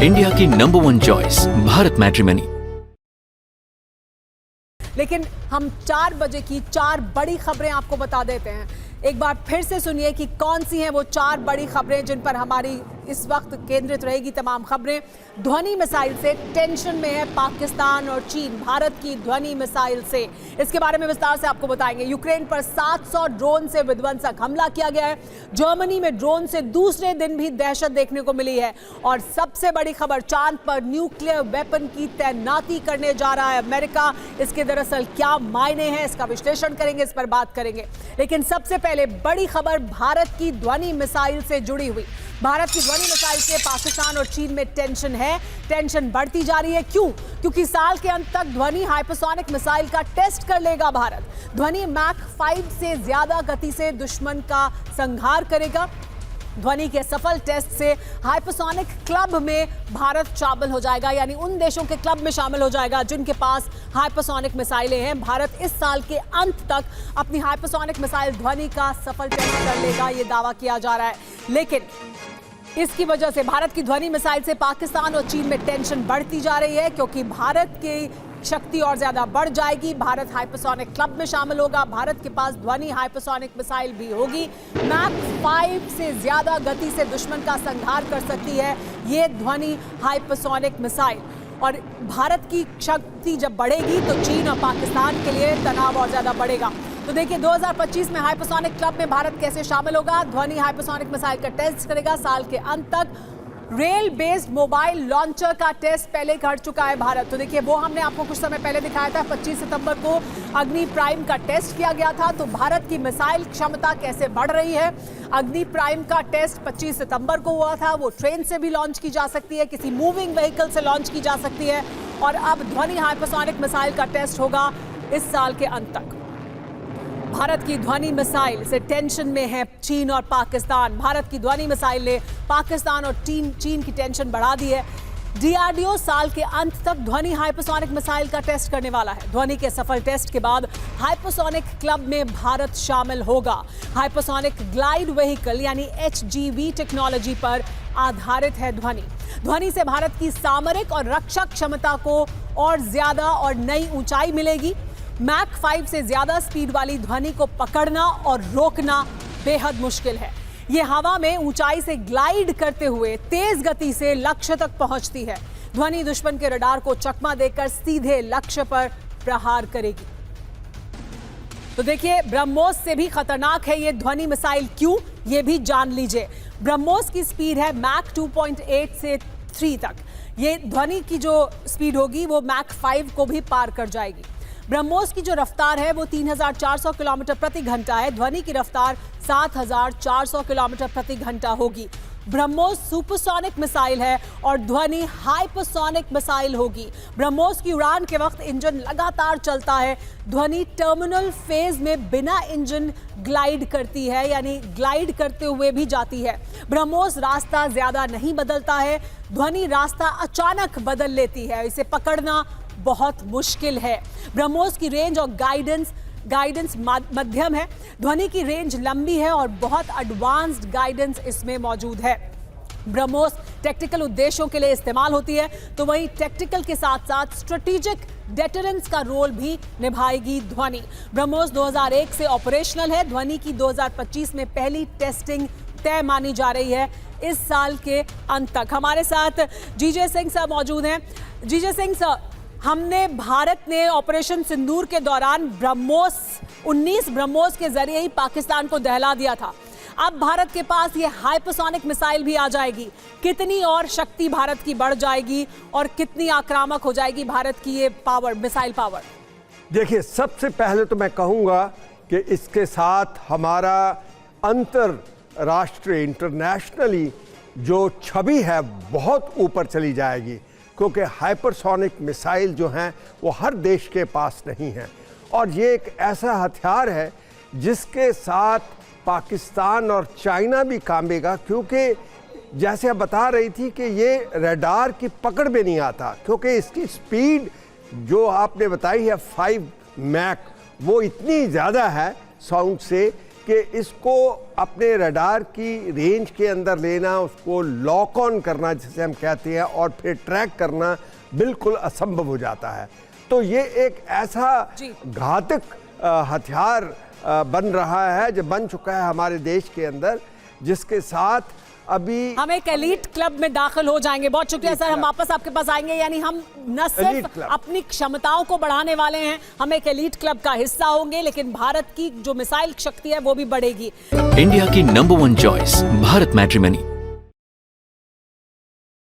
India की #1 choice Bharat matrimony. लेकिन हम 4 बजे की 4 बड़ी खबरें आपको बता देते हैं। एक बार फिर से सुनिए कि कौन सी हैं वो 4 बड़ी खबरें जिन पर हमारी इस वक्त केंद्रित रहेगी तमाम खबरें। ध्वनि मिसाइल से टेंशन में है पाकिस्तान और चीन, भारत की ध्वनि मिसाइल से। इसके बारे में विस्तार से आपको बताएंगे। यूक्रेन पर 700 ड्रोन से विध्वंसक हमला किया गया है। जर्मनी में ड्रोन से दूसरे दिन भी दहशत देखने को मिली है। और सबसे बड़ी खबर, चांद पर न्यूक्लियर वेपन की तैनाती करने जा रहा है अमेरिका। इसके दरअसल क्या मायने हैं, इसका विश्लेषण करेंगे, इस पर बात करेंगे। लेकिन सबसे पहले बड़ी खबर भारत की ध्वनि मिसाइल से जुड़ी हुई। भारत की ध्वनि मिसाइल से पाकिस्तान और चीन में टेंशन है, टेंशन बढ़ती जा रही है। क्यों? क्योंकि साल के अंत तक ध्वनि हाइपरसोनिक मिसाइल का टेस्ट कर लेगा भारत। ध्वनि मैक 5 से ज्यादा गति से दुश्मन का संहार करेगा। ध्वनि के सफल टेस्ट से हाइपरसोनिक क्लब में भारत शामिल हो जाएगा, यानी उन देशों के क्लब में शामिल हो जाएगा जिनके पास हाइपरसोनिक मिसाइलें हैं। भारत इस साल के अंत तक अपनी हाइपरसोनिक मिसाइल ध्वनि का सफल टेस्ट कर लेगा, ये दावा किया जा रहा है। लेकिन इसकी वजह से भारत की ध्वनि मिसाइल से पाकिस्तान और चीन में टेंशन बढ़ती जा रही है, क्योंकि भारत की शक्ति और ज्यादा बढ़ जाएगी। भारत हाइपरसोनिक क्लब में शामिल होगा। भारत के पास ध्वनि हाइपरसोनिक मिसाइल भी होगी। मैक 5 से ज्यादा गति से दुश्मन का संहार कर सकती है ये ध्वनि हाइपरसोनिक मिसाइल। और भारत की शक्ति जब बढ़ेगी तो चीन और पाकिस्तान के लिए तनाव और ज्यादा बढ़ेगा। तो देखिए 2025 में हाइपरसोनिक क्लब में भारत कैसे शामिल होगा। ध्वनि हाइपरसोनिक मिसाइल का टेस्ट करेगा साल के अंत तक। रेल बेस्ड मोबाइल लॉन्चर का टेस्ट पहले कर चुका है भारत। तो देखिए वो हमने आपको कुछ समय पहले दिखाया था। 25 सितंबर को अग्नि प्राइम का टेस्ट किया गया था। तो भारत की मिसाइल क्षमता कैसे बढ़ रही है। अग्नि प्राइम का टेस्ट 25 सितंबर को हुआ था। वो ट्रेन से भी लॉन्च की जा सकती है, किसी मूविंग व्हीकल से लॉन्च की जा सकती है। और अब ध्वनि हाइपरसोनिक मिसाइल का टेस्ट होगा इस साल के अंत तक। भारत की ध्वनि मिसाइल से टेंशन में है चीन और पाकिस्तान। भारत की ध्वनि मिसाइल ने पाकिस्तान और चीन की टेंशन बढ़ा दी है। डीआरडीओ साल के अंत तक ध्वनि हाइपरसोनिक मिसाइल का टेस्ट करने वाला है। ध्वनि के सफल टेस्ट के बाद हाइपरसोनिक क्लब में भारत शामिल होगा। हाइपरसोनिक ग्लाइड व्हीकल यानी HGV टेक्नोलॉजी पर आधारित है ध्वनि। ध्वनि से भारत की सामरिक और रक्षक क्षमता को और ज्यादा और नई ऊंचाई मिलेगी। मैक 5 से ज्यादा स्पीड वाली ध्वनि को पकड़ना और रोकना बेहद मुश्किल है। ये हवा में ऊंचाई से ग्लाइड करते हुए तेज गति से लक्ष्य तक पहुंचती है। ध्वनि दुश्मन के रडार को चकमा देकर सीधे लक्ष्य पर प्रहार करेगी। तो देखिए ब्रह्मोस से भी खतरनाक है ये ध्वनि मिसाइल। क्यों, ये भी जान लीजिए। ब्रह्मोस की स्पीड है मैक 2.8 से 3 तक। ये ध्वनि की जो स्पीड होगी वो मैक 5 को भी पार कर जाएगी। ब्रह्मोस की जो रफ्तार है वो 3400 किलोमीटर प्रति घंटा है। ध्वनि की रफ्तार 7400 किलोमीटर प्रति घंटा होगी। ब्रह्मोस सुपरसोनिक मिसाइल है और ध्वनि हाइपरसोनिक मिसाइल होगी। ब्रह्मोस की उड़ान के वक्त इंजन लगातार चलता है। ध्वनि टर्मिनल फेज में बिना इंजन ग्लाइड करती है, यानी ग्लाइड करते हुए भी जाती है। ब्रह्मोस रास्ता ज्यादा नहीं बदलता है। ध्वनि रास्ता अचानक बदल लेती है। इसे पकड़ना बहुत मुश्किल है। ब्रह्मोस की रेंज और गाइडेंस मध्यम है। ध्वनि की रेंज लंबी है और बहुत एडवांस्ड गाइडेंस इसमें मौजूद है। ब्रह्मोस टैक्टिकल उद्देश्यों के लिए इस्तेमाल होती है, तो वहीं टैक्टिकल के साथ साथ स्ट्रेटेजिक डेटरेंस का रोल भी निभाएगी ध्वनि। ब्रह्मोस 2001 से ऑपरेशनल है। ध्वनि की 2025 में पहली टेस्टिंग तय मानी जा रही है इस साल के अंत तक। हमारे साथ जीजे सिंह सर मौजूद हैं। जीजे सिंह सर, हमने भारत ने ऑपरेशन सिंदूर के दौरान 19 ब्रह्मोस के जरिए ही पाकिस्तान को दहला दिया था। अब भारत के पास ये हाइपरसोनिक मिसाइल भी आ जाएगी। कितनी और शक्ति भारत की बढ़ जाएगी और कितनी आक्रामक हो जाएगी भारत की ये पावर, मिसाइल पावर? देखिए, सबसे पहले तो मैं कहूँगा कि इसके साथ हमारा अंतरराष्ट्रीय इंटरनेशनली जो छवि है बहुत ऊपर चली जाएगी, क्योंकि हाइपरसोनिक मिसाइल जो हैं वो हर देश के पास नहीं है। और ये एक ऐसा हथियार है जिसके साथ पाकिस्तान और चाइना भी कामेगा, क्योंकि जैसे आप बता रही थी कि ये रडार की पकड़ में नहीं आता, क्योंकि इसकी स्पीड जो आपने बताई है 5 मैक, वो इतनी ज़्यादा है साउंड से कि इसको अपने रडार की रेंज के अंदर लेना, उसको लॉक ऑन करना जिसे हम कहते हैं, और फिर ट्रैक करना बिल्कुल असंभव हो जाता है। तो ये एक ऐसा घातक हथियार बन रहा है, जो बन चुका है हमारे देश के अंदर, जिसके साथ अभी हम एक एलीट क्लब में दाखिल हो जाएंगे। बहुत शुक्रिया सर, हम वापस आपके पास आएंगे। यानी हम न सिर्फ अपनी क्षमताओं को बढ़ाने वाले हैं, हम एक एलीट क्लब का हिस्सा होंगे, लेकिन भारत की जो मिसाइल शक्ति है वो भी बढ़ेगी। इंडिया की नंबर 1 चॉइस भारत मैट्रिमनी।